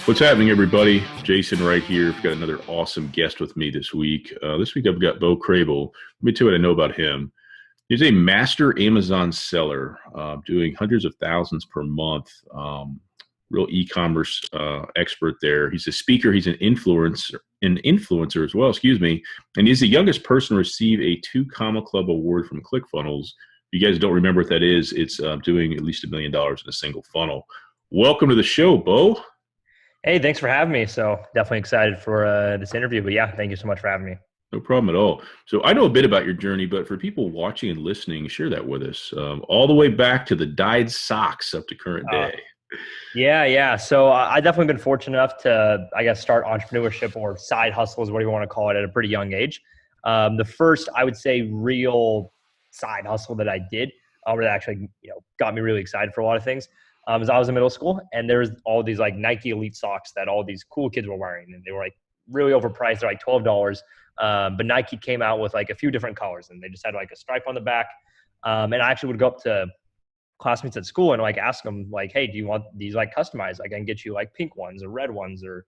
What's happening, everybody? Jason right here. I've got another awesome guest with me this week. This week I've got Beau. Let me tell you what I know about him. He's a master Amazon seller, doing hundreds of thousands per month. Real e-commerce expert there. He's a speaker. He's an influencer as well. Excuse me. And he's the youngest person to receive a 2 Comma Club award from ClickFunnels. If you guys don't remember what that is, it's doing at least $1 million in a single funnel. Welcome to the show, Beau. Hey, thanks for having me. So definitely excited for this interview. But yeah, thank you so much for having me. No problem at all. So I know a bit about your journey, but for people watching and listening, share that with us. All the way back to the dyed socks up to current Uh, day. yeah. So I definitely been fortunate enough to, I guess, start entrepreneurship or side hustles, whatever you want to call it, at a pretty young age. The first, I would say, real side hustle that I did, that actually, got me really excited for a lot of things, is I was in middle school, and there was all these like Nike Elite socks that all these cool kids were wearing, and they were like really overpriced. They're like $12. But Nike came out with like a few different colors, and they just had like a stripe on the back. And I actually would go up to classmates at school and like ask them like, hey, do you want these like customized? I can get you like pink ones or red ones or,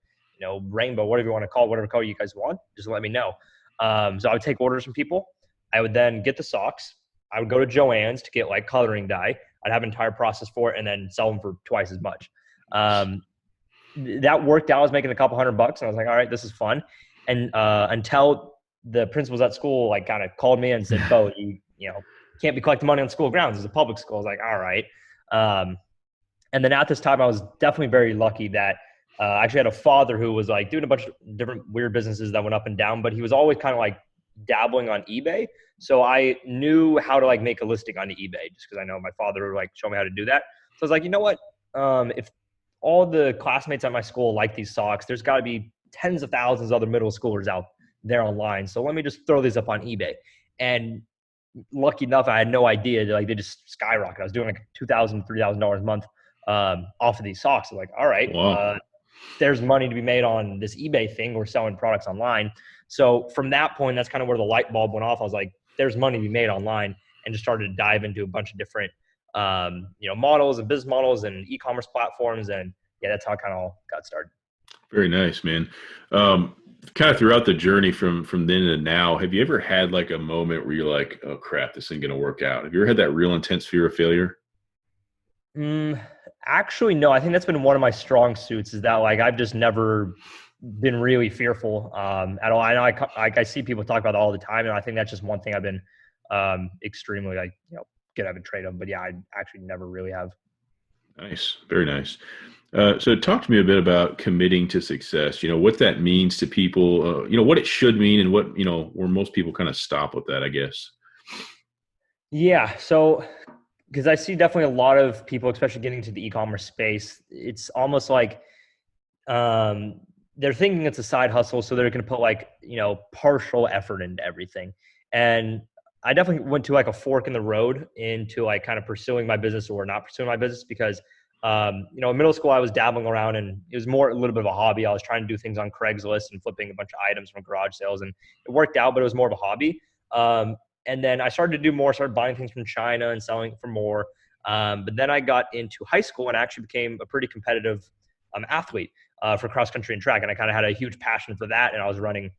rainbow, whatever you want to call it, whatever color you guys want, just let me know. So I would take orders from people. I would then get the socks. I would go to Joann's to get like coloring dye. I'd have an entire process for it and then sell them for twice as much. That worked out. I was making a couple $100 and I was like, all right, this is fun. And until the principals at school like kind of called me and said, Beau, you can't be collecting money on school grounds. It's a public school. I was like, all right. And then at this time, I was definitely very lucky that I actually had a father who was like doing a bunch of different weird businesses that went up and down, but he was always kind of like dabbling on eBay. So I knew how to like make a listing on eBay just because I know my father would like show me how to do that. So I was like, you know what? If all the classmates at my school like these socks, there's got to be tens of thousands of other middle schoolers out there online. So let me just throw these up on eBay. And lucky enough, I had no idea. Like they just skyrocketed. I was doing like $2,000, $3,000 a month off of these socks. So like, all right, Wow. there's money to be made on this eBay thing. We're selling products online. So from that point, that's kind of where the light bulb went off. I was like, there's money to be made online, and just started to dive into a bunch of different, models and business models and e-commerce platforms. And yeah, that's how it kind of all got started. Very nice, man. Kind of throughout the journey from then to now, have you ever had like a moment where you're like, oh crap, this ain't gonna work out? Have you ever had that real intense fear of failure? Mm, Actually, no. I think that's been one of my strong suits is that like I've just never been really fearful at all. I know I see people talk about that all the time, and I think that's just one thing I've been extremely like good at a trait of. But yeah, I actually never really have. Nice. Very nice. So talk to me a bit about committing to success, what that means to people, what it should mean and what, where most people kind of stop with that, I guess. Yeah. So because I see definitely a lot of people, especially getting into the e-commerce space, it's almost like they're thinking it's a side hustle, so they're going to put like partial effort into everything. And I definitely went to like a fork in the road into like kind of pursuing my business or not pursuing my business because in middle school I was dabbling around and it was more a little bit of a hobby. I was trying to do things on Craigslist and flipping a bunch of items from garage sales, and it worked out, but it was more of a hobby. And then I started to do more, started buying things from China and selling for more. But then I got into high school and actually became a pretty competitive athlete for cross country and track. And I kind of had a huge passion for that. And I was running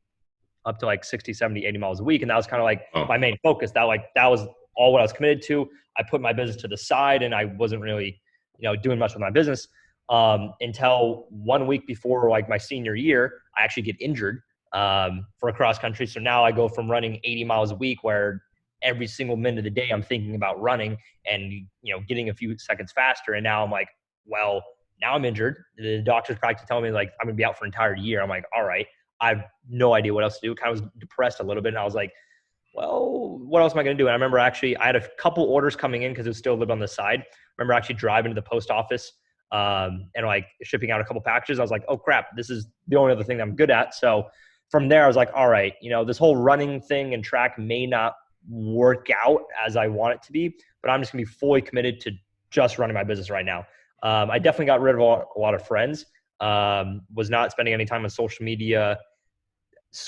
up to like 60, 70, 80 miles a week. And that was kind of like Oh, my main focus. That was all what I was committed to. I put my business to the side and I wasn't really, doing much with my business until 1 week before like my senior year, I actually get injured for a cross country. So now I go from running 80 miles a week where every single minute of the day I'm thinking about running and, getting a few seconds faster. And now I'm like, well, now I'm injured. The doctor's practically telling me like, I'm gonna be out for an entire year. I'm like, all right, I have no idea what else to do. Kind of was depressed a little bit. And I was like, well, what else am I going to do? And I remember actually I had a couple orders coming in because it was still lived on the side. I remember actually driving to the post office and like shipping out a couple packages. I was like, oh crap, this is the only other thing I'm good at. So from there, I was like, all right, this whole running thing and track may not work out as I want it to be, but I'm just gonna be fully committed to just running my business right now. I definitely got rid of a lot of friends. Was not spending any time on social media.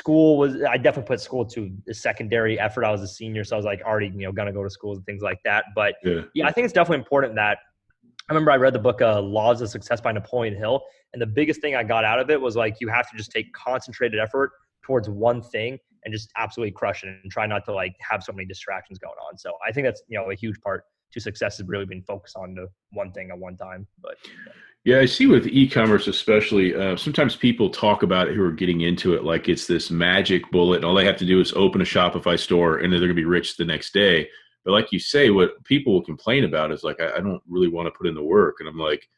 I definitely put school to a secondary effort. I was a senior, so I was like already, gonna go to schools and things like that. But yeah. yeah, I think it's definitely important that I remember I read the book Laws of Success by Napoleon Hill. And the biggest thing I got out of it was like, you have to just take concentrated effort towards one thing and just absolutely crush it and try not to like have so many distractions going on. So I think that's, a huge part to success is really being focused on the one thing at one time. But Yeah, I see with e-commerce especially, sometimes people talk about it who are getting into it like it's this magic bullet and all they have to do is open a Shopify store and then they're going to be rich the next day. But like you say, what people will complain about is like, I don't really want to put in the work. And I'm like,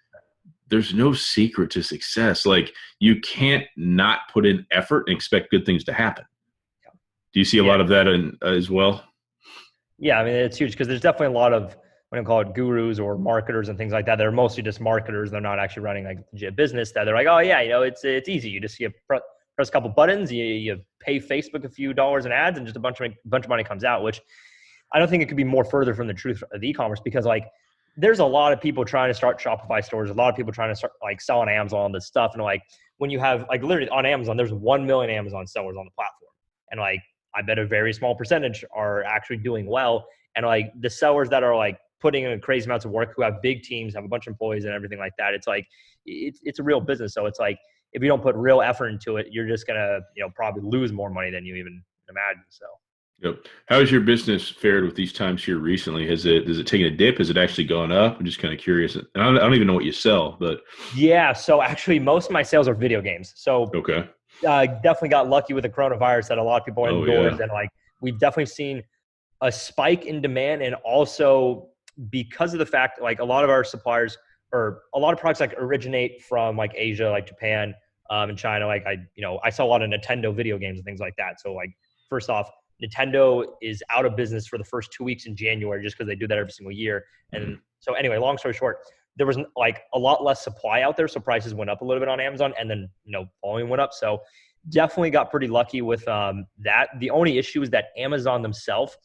there's no secret to success. Like you can't not put in effort and expect good things to happen. Do you see a lot of that as well? Yeah, I mean, it's huge because there's definitely a lot of, what I call it, gurus or marketers and things like that. They're mostly just marketers. They're not actually running like legit business. That they're like, oh yeah, it's easy. You just press a couple buttons. You pay Facebook a few dollars in ads, and just a bunch of money comes out. Which I don't think it could be more further from the truth of e-commerce, because like there's a lot of people trying to start Shopify stores. A lot of people trying to start like sell on Amazon, all this stuff. And like when you have like literally on Amazon, there's 1 million Amazon sellers on the platform, and like I bet a very small percentage are actually doing well. And like the sellers that are like putting in crazy amounts of work, who have big teams, have a bunch of employees and everything like that, it's like it's a real business. So it's like if you don't put real effort into it, you're just gonna probably lose more money than you even imagine. So Yep. How has your business fared with these times here recently? Has it taken a dip? Has it actually gone up? I'm just kind of curious. And I don't even know what you sell, but yeah. So actually, most of my sales are video games. So okay. Definitely got lucky with the coronavirus that a lot of people are indoors, and like we've definitely seen a spike in demand. And also because of the fact like a lot of our suppliers or a lot of products like originate from like Asia, like Japan, and China. Like I saw a lot of Nintendo video games and things like that. So like first off, Nintendo is out of business for the first 2 weeks in January just because they do that every single year. And so anyway, long story short, there was like a lot less supply out there. So prices went up a little bit on Amazon, and then, volume went up. So definitely got pretty lucky with that. The only issue is that Amazon themselves,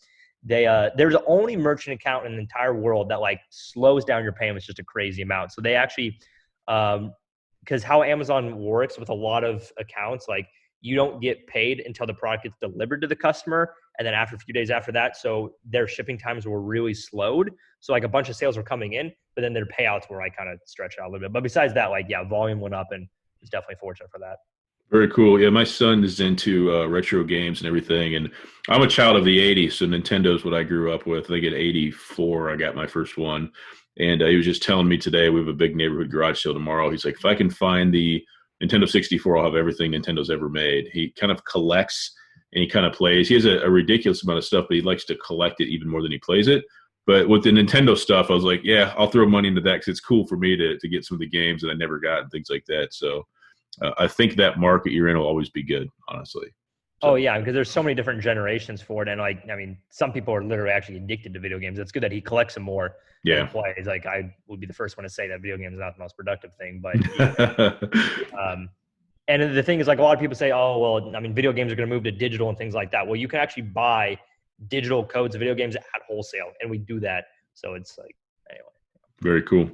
they're the only merchant account in the entire world that like slows down your payments just a crazy amount. So they actually, because how Amazon works with a lot of accounts, like you don't get paid until the product gets delivered to the customer. And then after a few days after that, so their shipping times were really slowed. So like a bunch of sales were coming in, but then their payouts were like kind of stretched out a little bit. But besides that, like, yeah, volume went up, and it's definitely fortunate for that. Very cool. Yeah, my son is into retro games and everything, and I'm a child of the '80s, so Nintendo's what I grew up with. I think at '84, I got my first one, and he was just telling me today we have a big neighborhood garage sale tomorrow. He's like, if I can find the Nintendo 64, I'll have everything Nintendo's ever made. He kind of collects and he kind of plays. He has a ridiculous amount of stuff, but he likes to collect it even more than he plays it. But with the Nintendo stuff, I was like, yeah, I'll throw money into that because it's cool for me to get some of the games that I never got and things like that. So I think that market you're in will always be good, honestly. So. Oh yeah, because there's so many different generations for it, and like I mean, some people are literally actually addicted to video games. It's good that he collects them more. Yeah, plays. Like I would be the first one to say that video games is not the most productive thing, but and the thing is, like a lot of people say, oh well, I mean, video games are going to move to digital and things like that. Well, you can actually buy digital codes of video games at wholesale, and we do that. So it's like anyway. Very cool.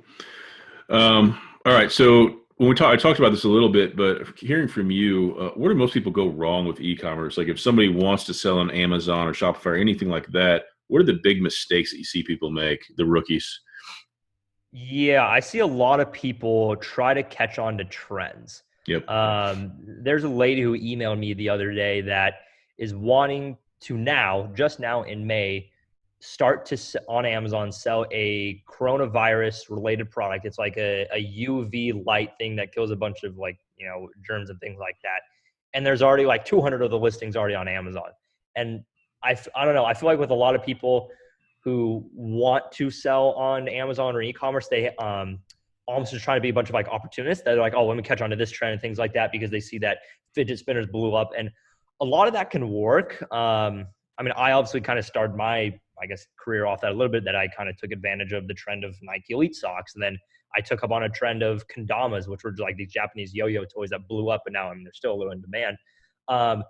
All right, so. I talked about this a little bit, but hearing from you, where do most people go wrong with e-commerce? Like if somebody wants to sell on Amazon or Shopify or anything like that, what are the big mistakes that you see people make, the rookies? Yeah, I see a lot of people try to catch on to trends. Yep. There's a lady who emailed me the other day that is wanting to just now in May, start to on Amazon sell a coronavirus related product. It's like a UV light thing that kills a bunch of like germs and things like that. And there's already like 200 of the listings already on Amazon. And I don't know. I feel like with a lot of people who want to sell on Amazon or e-commerce, they almost just trying to be a bunch of like opportunists that are like, oh, let me catch on to this trend and things like that because they see that fidget spinners blew up. And a lot of that can work. I mean, I obviously kind of started my career off that a little bit, that I kind of took advantage of the trend of Nike Elite socks. And then I took up on a trend of kendamas, which were like these Japanese yo-yo toys that blew up, but now they're still a little in demand. So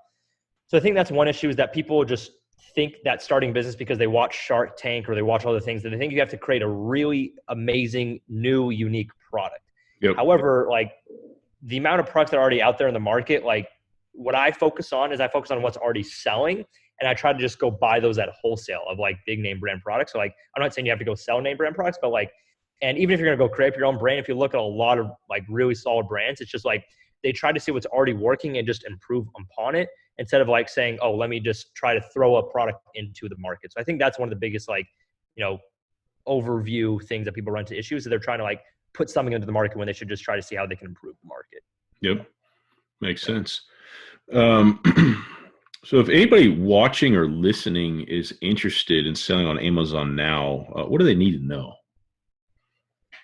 I think that's one issue, is that people just think that starting business because they watch Shark Tank or they watch other things, that they think you have to create a really amazing, new, unique product. Yep. However, like the amount of products that are already out there in the market, like what I focus on is I focus on what's already selling. And I try to just go buy those at wholesale of like big name brand products. So like, I'm not saying you have to go sell name brand products, but like And even if you're going to go create your own brand, if you look at a lot of like really solid brands, it's just like they try to see what's already working and just improve upon it instead of like saying, oh, let me just try to throw a product into the market. So I think that's one of the biggest like, overview things that people run into issues. So they're trying to like put something into the market when they should just try to see how they can improve the market. Yep. Makes sense. So if anybody watching or listening is interested in selling on Amazon now, what do they need to know?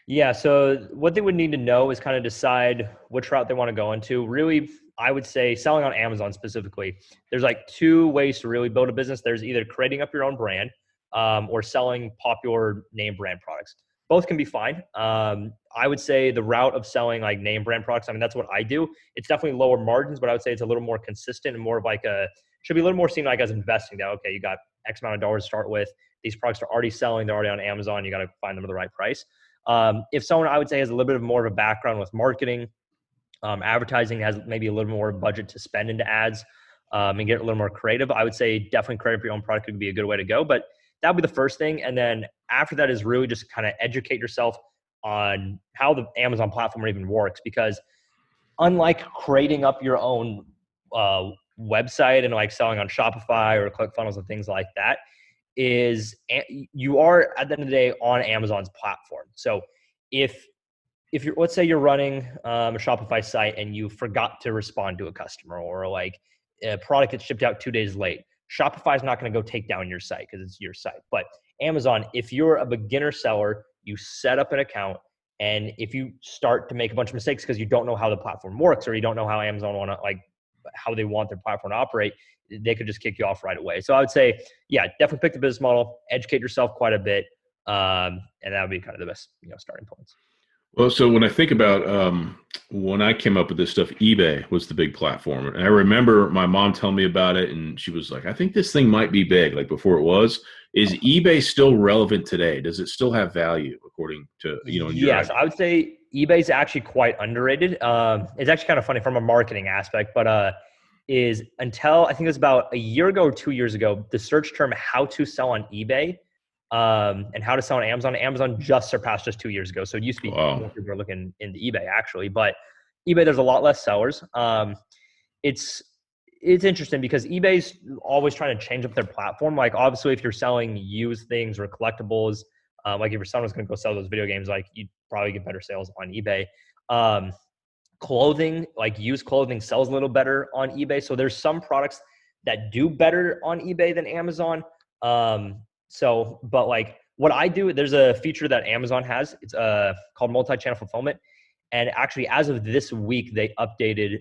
Yeah. So what they would need to know is kind of decide which route they want to go into. Really, I would say selling on Amazon specifically, there's like two ways to really build a business. There's either creating up your own brand or selling popular name brand products. Both can be fine. I would say the route of selling like name brand products, I mean, that's what I do. It's definitely lower margins, but I would say it's a little more consistent and more of like should be a little more seen like as investing that, okay, you got X amount of dollars to start with. These products are already selling. They're already on Amazon. You got to find them at the right price. If someone I would say has a little bit of more of a background with marketing, advertising, has maybe a little more budget to spend into ads and get a little more creative, I would say definitely create your own product would be a good way to go. But that would be the first thing. And then after that is really just kind of educate yourself on how the Amazon platform even works. Because unlike creating up your own website and like selling on Shopify or ClickFunnels and things like that, is you are at the end of the day on Amazon's platform. So if you're, let's say you're running a Shopify site and you forgot to respond to a customer, or like a product gets shipped out 2 days late, Shopify is not going to go take down your site because it's your site. But Amazon, if you're a beginner seller, you set up an account, and if you start to make a bunch of mistakes because you don't know how the platform works, or you don't know how Amazon how they want their platform to operate, they could just kick you off right away. So I would say, yeah, definitely pick the business model, educate yourself quite a bit, and that would be kind of the best, starting points. Well, so when I think about when I came up with this stuff, eBay was the big platform. And I remember my mom telling me about it, and she was like, I think this thing might be big, like before it was. Is eBay still relevant today? Does it still have value according to, Yes, I would say eBay is actually quite underrated. It's actually kind of funny from a marketing aspect, but is until I think it was about a year ago or 2 years ago, the search term how to sell on eBay and how to sell on Amazon just surpassed just 2 years ago. So it used to be more people are looking into eBay actually, but eBay, there's a lot less sellers. It's interesting because eBay's always trying to change up their platform. Like obviously if you're selling used things or collectibles, like if someone's going to go sell those video games, like you'd probably get better sales on eBay. Clothing, like used clothing, sells a little better on eBay. So there's some products that do better on eBay than Amazon. But like what I do, there's a feature that Amazon has. It's called multi-channel fulfillment. And actually as of this week, they updated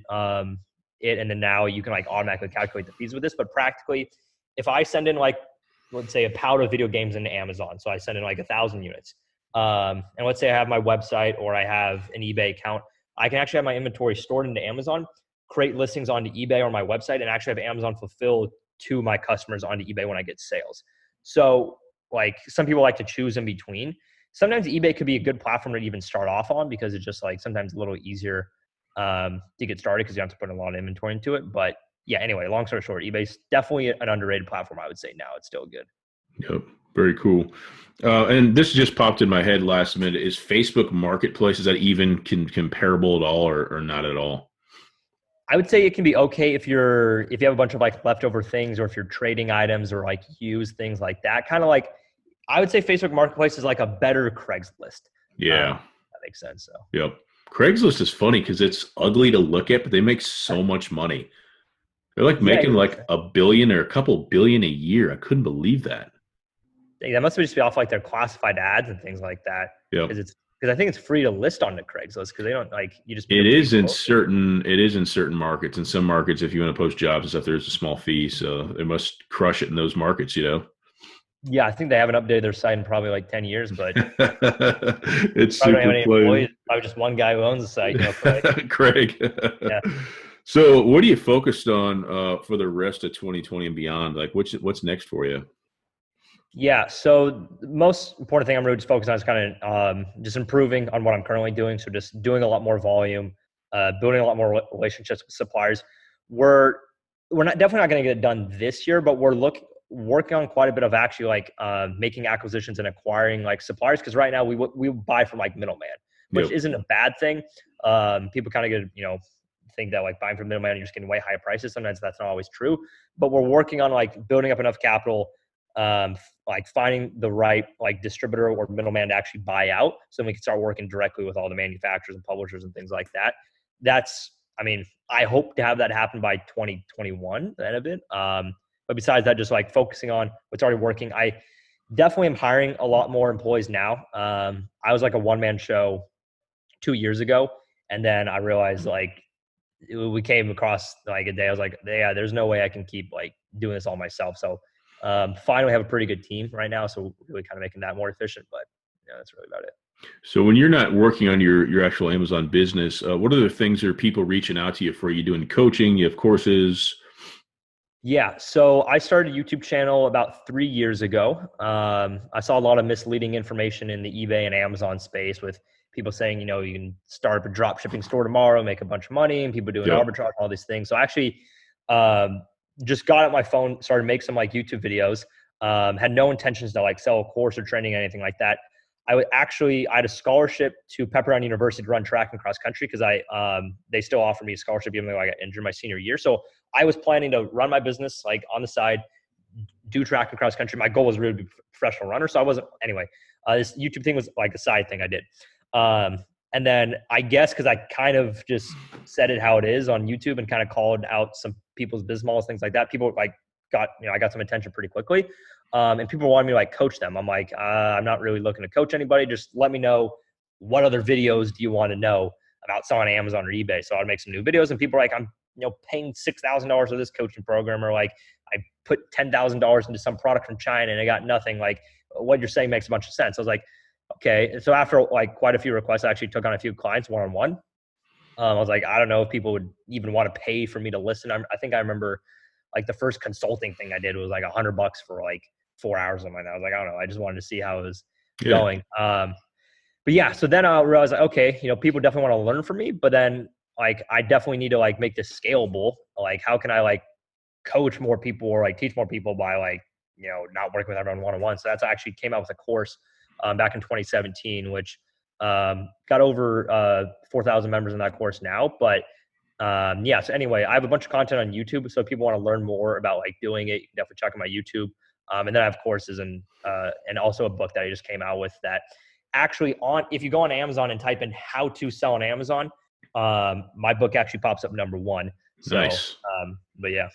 it. And then now you can like automatically calculate the fees with this. But practically if I send in like, let's say a pallet of video games into Amazon. So I send in like 1,000 units. And let's say I have my website or I have an eBay account. I can actually have my inventory stored into Amazon, create listings onto eBay or my website, and actually have Amazon fulfill to my customers onto eBay when I get sales. So like some people like to choose in between. Sometimes eBay could be a good platform to even start off on because it's just like sometimes a little easier to get started because you don't have to put a lot of inventory into it. But yeah, anyway, long story short, eBay's definitely an underrated platform. I would say now it's still good. Yep. Very cool. And this just popped in my head last minute. Is Facebook Marketplace, is that even comparable at all or not at all? I would say it can be okay if you have a bunch of like leftover things, or if you're trading items or like used things like that. Kind of like, I would say Facebook Marketplace is like a better Craigslist. Yeah. That makes sense. So. Yep. Craigslist is funny because it's ugly to look at, but they make so much money. They're like making like $1 billion or a couple billion a year. I couldn't believe that. That must just be off like their classified ads and things like that. Yeah. Because I think it's free to list on the Craigslist because they don't like you just. It is in certain markets. In some markets, if you want to post jobs and stuff, there's a small fee. So they must crush it in those markets, Yeah, I think they haven't updated their site in probably like 10 years, but it's super employees. Probably just one guy who owns the site. Craig. Yeah. So what are you focused on for the rest of 2020 and beyond? Like what's next for you? Yeah. So the most important thing I'm really just focused on is kind of just improving on what I'm currently doing. So just doing a lot more volume, building a lot more relationships with suppliers. We're definitely not going to get it done this year, but we're looking. working on quite a bit of actually like making acquisitions and acquiring like suppliers, because right now we buy from like middleman, which isn't a bad thing. People kind of get, think that like buying from middleman, you're just getting way higher prices. Sometimes that's not always true, but we're working on like building up enough capital, like finding the right like distributor or middleman to actually buy out, so we can start working directly with all the manufacturers and publishers and things like that. I hope to have that happen by 2021, the end of it. But besides that, just like focusing on what's already working. I definitely am hiring a lot more employees now. I was like a one-man show 2 years ago, and then I realized like we came across like a day I was like, yeah, there's no way I can keep like doing this all myself. So finally have a pretty good team right now, so really kind of making that more efficient. But that's really about it. So when you're not working on your actual Amazon business, what other things are people reaching out to you for? Are you doing coaching? You have courses? Yeah, so I started a YouTube channel about 3 years ago. I saw a lot of misleading information in the eBay and Amazon space with people saying, you can start up a drop shipping store tomorrow, make a bunch of money, and people doing arbitrage, all these things. So I actually just got out my phone, started to make some like YouTube videos. Had no intentions to like sell a course or training or anything like that. I had a scholarship to Pepperdine University to run track and cross country, because they still offer me a scholarship even though I got injured my senior year. So I was planning to run my business like on the side, do track and cross country. My goal was really to be a professional runner. So I wasn't, anyway, this YouTube thing was like a side thing I did. And then I guess because I kind of just said it how it is on YouTube and kind of called out some people's business models, things like that, people like I got some attention pretty quickly. And people wanted me to like coach them. I'm like, I'm not really looking to coach anybody. Just let me know, what other videos do you want to know about selling on Amazon or eBay? So I'd make some new videos, and people are like, I'm paying $6,000 for this coaching program, or like I put $10,000 into some product from China and I got nothing. Like, what you're saying makes a bunch of sense. I was like, okay. So after like quite a few requests, I actually took on a few clients one-on-one. I was like, I don't know if people would even want to pay for me to listen. I think I remember like the first consulting thing I did was like $100 for like 4 hours or something like that. I was like, I don't know. I just wanted to see how it was going. But yeah, so then I realized, like, okay, people definitely want to learn from me, but then like, I definitely need to like make this scalable. Like, how can I like coach more people or like teach more people by like, not working with everyone one-on-one. So that's actually came out with a course back in 2017, which got over 4,000 members in that course now. But yeah, so anyway, I have a bunch of content on YouTube. So if people want to learn more about like doing it, you can definitely check out my YouTube. And then I have courses and also a book that I just came out with that actually if you go on Amazon and type in how to sell on Amazon, my book actually pops up number one. So, nice. But yeah.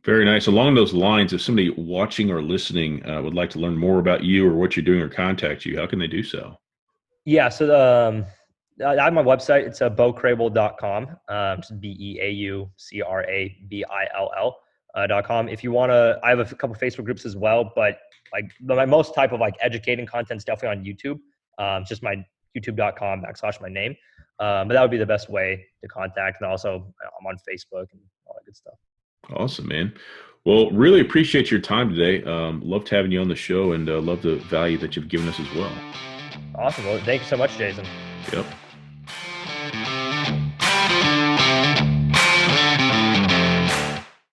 Very nice. Along those lines, if somebody watching or listening would like to learn more about you or what you're doing or contact you, how can they do so? Yeah. So I have my website. It's beaucrabill.com. It's BEAUCRABILL.com. If you want to, I have a couple Facebook groups as well, but like my most type of like educating content is definitely on YouTube. It's just my youtube.com/my name. But that would be the best way to contact. And also I'm on Facebook and all that good stuff. Awesome, man. Well, really appreciate your time today. Loved having you on the show, and love the value that you've given us as well. Awesome. Well, thank you so much, Jason. Yep.